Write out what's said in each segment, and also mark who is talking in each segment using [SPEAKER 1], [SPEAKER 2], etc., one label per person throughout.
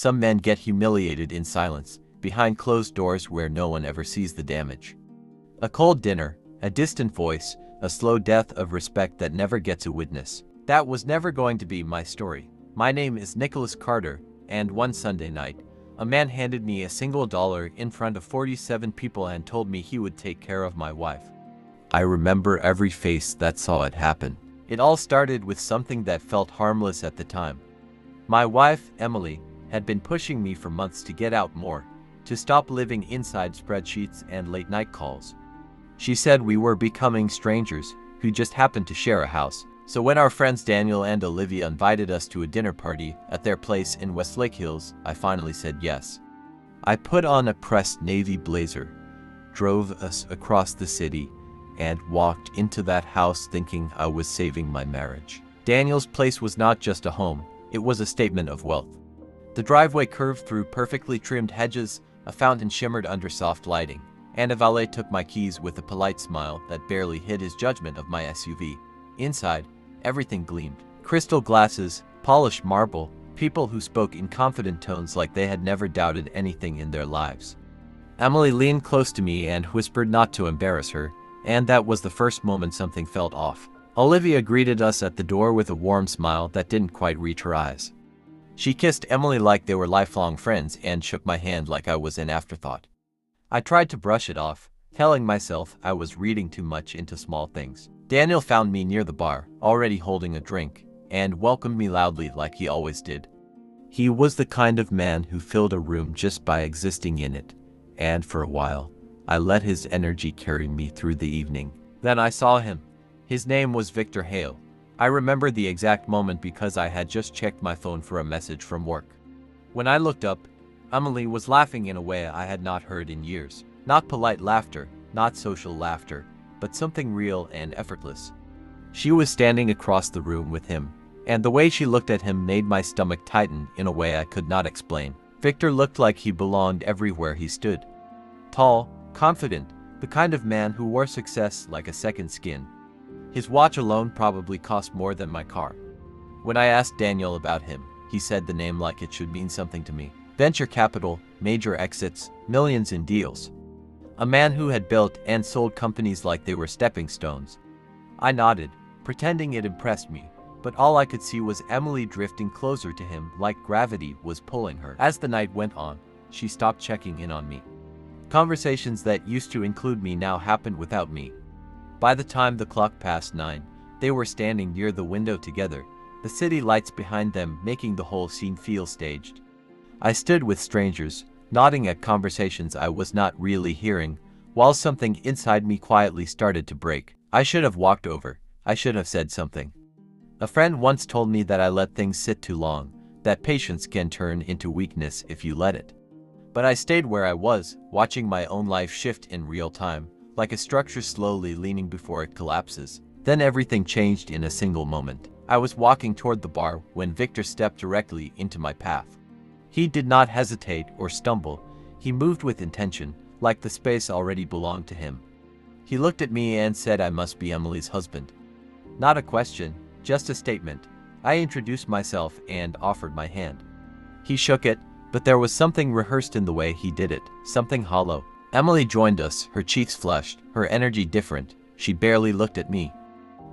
[SPEAKER 1] Some men get humiliated in silence, behind closed doors where no one ever sees the damage. A cold dinner, a distant voice, a slow death of respect that never gets a witness. That was never going to be my story. My name is Nicholas Carter, and one Sunday night, a man handed me a single dollar in front of 47 people and told me he would take care of my wife. I remember every face that saw it happen. It all started with something that felt harmless at the time. My wife, Emily, had been pushing me for months to get out more, to stop living inside spreadsheets and late-night calls. She said we were becoming strangers who just happened to share a house. So when our friends Daniel and Olivia invited us to a dinner party at their place in Westlake Hills, I finally said yes. I put on a pressed navy blazer, drove us across the city, and walked into that house thinking I was saving my marriage. Daniel's place was not just a home, it was a statement of wealth. The driveway curved through perfectly trimmed hedges, a fountain shimmered under soft lighting, and a valet took my keys with a polite smile that barely hid his judgment of my SUV. Inside, everything gleamed. Crystal glasses, polished marble, people who spoke in confident tones like they had never doubted anything in their lives. Emily leaned close to me and whispered not to embarrass her, and that was the first moment something felt off. Olivia greeted us at the door with a warm smile that didn't quite reach her eyes. She kissed Emily like they were lifelong friends and shook my hand like I was an afterthought. I tried to brush it off, telling myself I was reading too much into small things. Daniel found me near the bar, already holding a drink, and welcomed me loudly like he always did. He was the kind of man who filled a room just by existing in it, and for a while, I let his energy carry me through the evening. Then I saw him. His name was Victor Hale. I remember the exact moment because I had just checked my phone for a message from work. When I looked up, Emily was laughing in a way I had not heard in years. Not polite laughter, not social laughter, but something real and effortless. She was standing across the room with him, and the way she looked at him made my stomach tighten in a way I could not explain. Victor looked like he belonged everywhere he stood. Tall, confident, the kind of man who wore success like a second skin. His watch alone probably cost more than my car. When I asked Daniel about him, he said the name like it should mean something to me. Venture capital, major exits, millions in deals. A man who had built and sold companies like they were stepping stones. I nodded, pretending it impressed me, but all I could see was Emily drifting closer to him like gravity was pulling her. As the night went on, she stopped checking in on me. Conversations that used to include me now happened without me. By the time the clock passed 9, they were standing near the window together, the city lights behind them making the whole scene feel staged. I stood with strangers, nodding at conversations I was not really hearing, while something inside me quietly started to break. I should have walked over. I should have said something. A friend once told me that I let things sit too long, that patience can turn into weakness if you let it. But I stayed where I was, watching my own life shift in real time, like a structure slowly leaning before it collapses. Then everything changed in a single moment. I was walking toward the bar when Victor stepped directly into my path. He did not hesitate or stumble. He moved with intention, like the space already belonged to him. He looked at me and said I must be Emily's husband. Not a question, just a statement. I introduced myself and offered my hand. He shook it, but there was something rehearsed in the way he did it, something hollow. Emily joined us, her cheeks flushed, her energy different. She barely looked at me.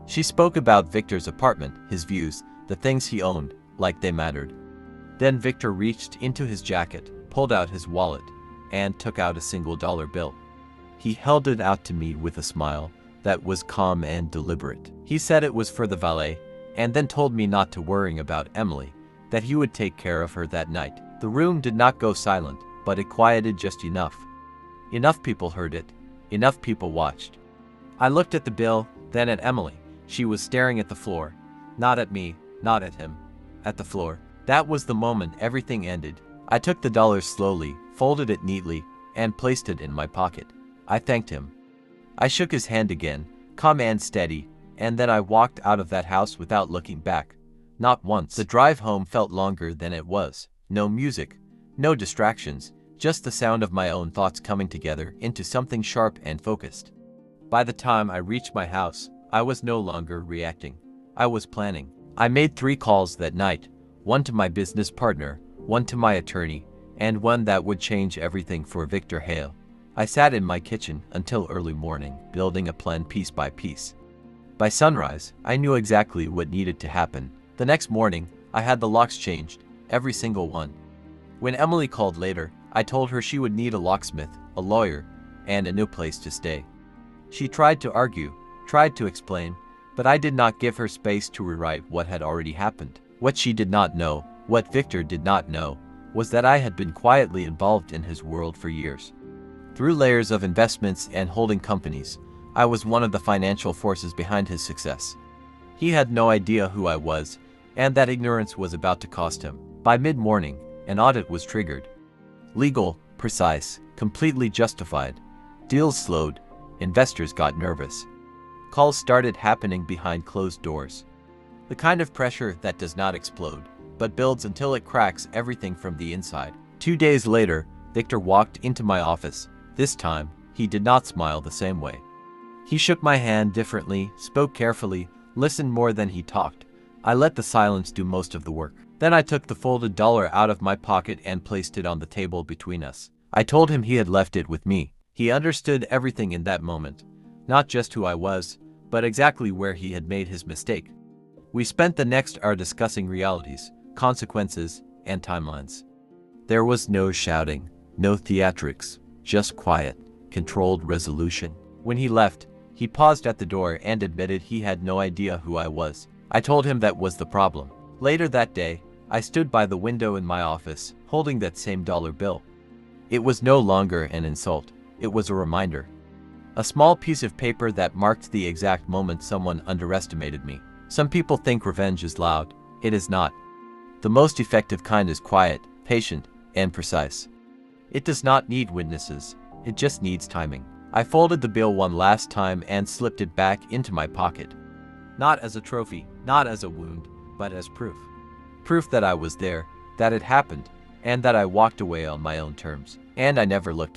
[SPEAKER 1] She spoke about Victor's apartment, his views, the things he owned, like they mattered. Then Victor reached into his jacket, pulled out his wallet, and took out a single dollar bill. He held it out to me with a smile that was calm and deliberate. He said it was for the valet, and then told me not to worry about Emily, that he would take care of her that night. The room did not go silent, but it quieted just enough. Enough people heard it. Enough people watched. I looked at the bill, then at Emily. She was staring at the floor. Not at me, not at him. At the floor. That was the moment everything ended. I took the dollar slowly, folded it neatly, and placed it in my pocket. I thanked him. I shook his hand again, calm and steady, and then I walked out of that house without looking back. Not once. The drive home felt longer than it was. No music, no distractions. Just the sound of my own thoughts coming together into something sharp and focused. By the time I reached my house, I was no longer reacting. I was planning. I made 3 calls that night, one to my business partner, one to my attorney, and one that would change everything for Victor Hale. I sat in my kitchen until early morning, building a plan piece by piece. By sunrise, I knew exactly what needed to happen. The next morning, I had the locks changed, every single one. When Emily called later, I told her she would need a locksmith, a lawyer, and a new place to stay. She tried to argue, tried to explain, but I did not give her space to rewrite what had already happened. What she did not know, what Victor did not know, was that I had been quietly involved in his world for years. Through layers of investments and holding companies, I was one of the financial forces behind his success. He had no idea who I was, and that ignorance was about to cost him. By mid-morning, an audit was triggered. Legal, precise, completely justified. Deals slowed. Investors got nervous. Calls started happening behind closed doors. The kind of pressure that does not explode, but builds until it cracks everything from the inside. 2 days later, Victor walked into my office. This time, he did not smile the same way. He shook my hand differently, spoke carefully, listened more than he talked. I let the silence do most of the work. Then I took the folded dollar out of my pocket and placed it on the table between us. I told him he had left it with me. He understood everything in that moment. Not just who I was, but exactly where he had made his mistake. We spent the next hour discussing realities, consequences, and timelines. There was no shouting, no theatrics, just quiet, controlled resolution. When he left, he paused at the door and admitted he had no idea who I was. I told him that was the problem. Later that day, I stood by the window in my office, holding that same dollar bill. It was no longer an insult. It was a reminder. A small piece of paper that marked the exact moment someone underestimated me. Some people think revenge is loud. It is not. The most effective kind is quiet, patient, and precise. It does not need witnesses. It just needs timing. I folded the bill one last time and slipped it back into my pocket. Not as a trophy, not as a wound, but as proof. Proof that I was there, that it happened, and that I walked away on my own terms. And I never looked back.